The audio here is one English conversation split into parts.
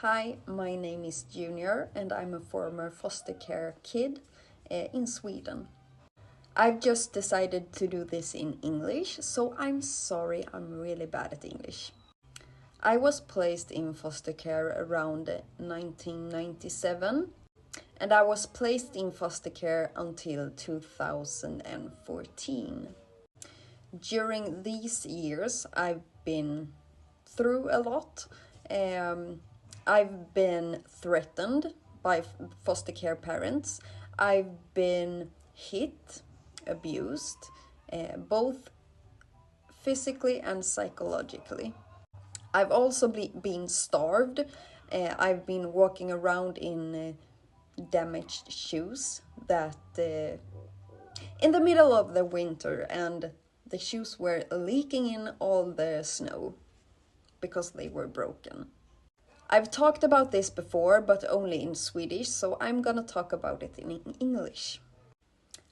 Hi, my name is Junior and I'm a former foster care kid in Sweden. I've just decided to do this in English, so I'm sorry, I'm really bad at English. I was placed in foster care around 1997 and I was placed in foster care until 2014. During these years, I've been through a lot. I've been threatened by foster care parents. I've been hit, abused, both physically and psychologically. I've also been starved. I've been walking around in damaged shoes that in the middle of the winter, and the shoes were leaking in all the snow because they were broken. I've talked about this before, but only in Swedish, so I'm gonna talk about it in English.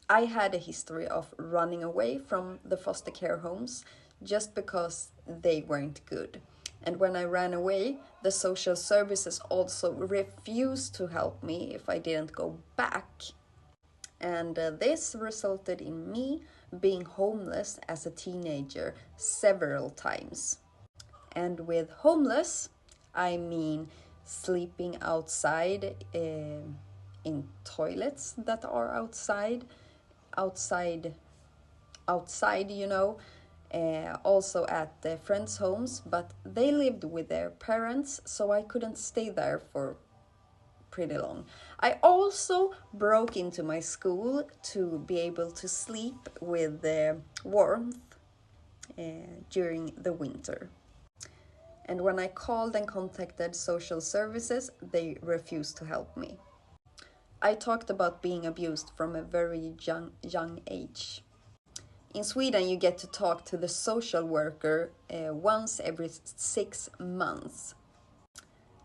I had a history of running away from the foster care homes just because they weren't good. And when I ran away, the social services also refused to help me if I didn't go back. And this resulted in me being homeless as a teenager several times. And with homeless, I mean sleeping outside in toilets that are outside, you know, also at the friends' homes, but they lived with their parents, so I couldn't stay there for pretty long. I also broke into my school to be able to sleep with warmth during the winter. And when I called and contacted social services, they refused to help me. I talked about being abused from a very young age. In Sweden, you get to talk to the social worker once every 6 months.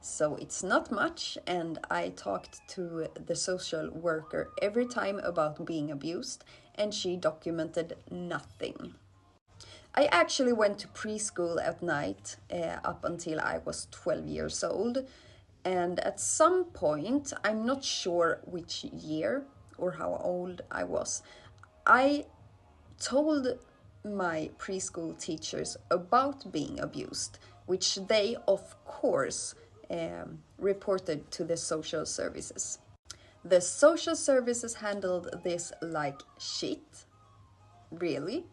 So it's not much, and I talked to the social worker every time about being abused, and she documented nothing. I actually went to preschool at night up until I was 12 years old, and at some point, I'm not sure which year or how old I was, I told my preschool teachers about being abused, which they, of course, reported to the social services. The social services handled this like shit, really.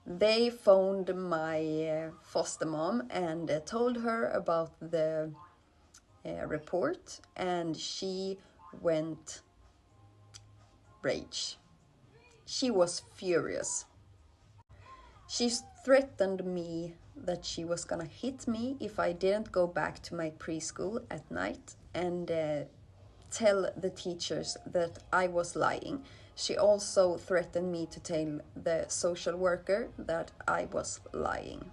They phoned my foster mom and told her about the report, and she went rage. She was furious. She threatened me that she was gonna hit me if I didn't go back to my preschool at night and tell the teachers that I was lying. She also threatened me to tell the social worker that I was lying.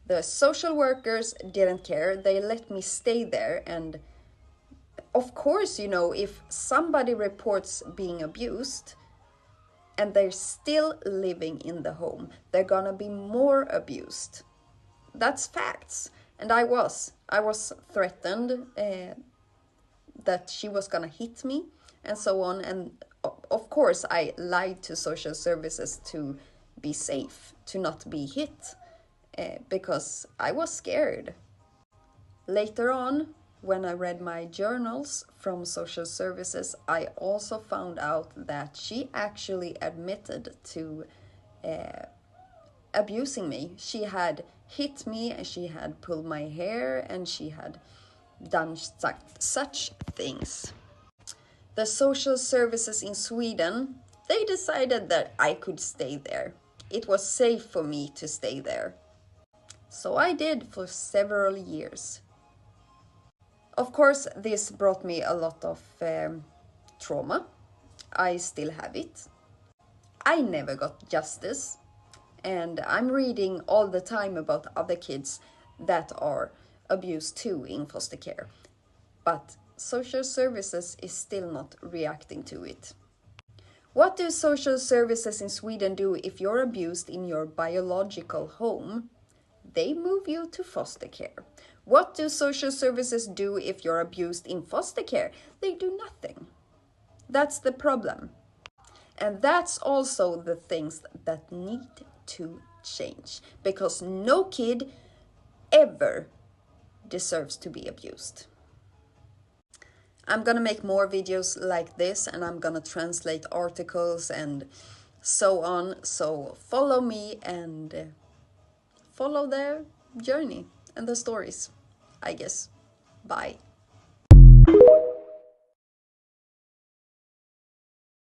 The social workers didn't care. They let me stay there, and of course, you know, if somebody reports being abused and they're still living in the home, they're gonna be more abused. That's facts. And I was threatened that she was gonna hit me and so on. And of course, I lied to social services to be safe, to not be hit, because I was scared. Later on, when I read my journals from social services, I also found out that she actually admitted to abusing me. She had hit me, and she had pulled my hair, and she had done such things. The social services in Sweden, they decided that I could stay there. It was safe for me to stay there. So I did for several years. Of course, this brought me a lot of trauma. I still have it. I never got justice. And I'm reading all the time about other kids that are abused too in foster care. But social services is still not reacting to it. What do social services in Sweden do if you're abused in your biological home? They move you to foster care, What do social services do if you're abused in foster care? They do nothing. That's the problem. And that's also the things that need to change, because no kid ever deserves to be abused. I'm gonna make more videos like this, and I'm gonna translate articles and so on. So follow me and follow their journey and the stories, I guess. Bye.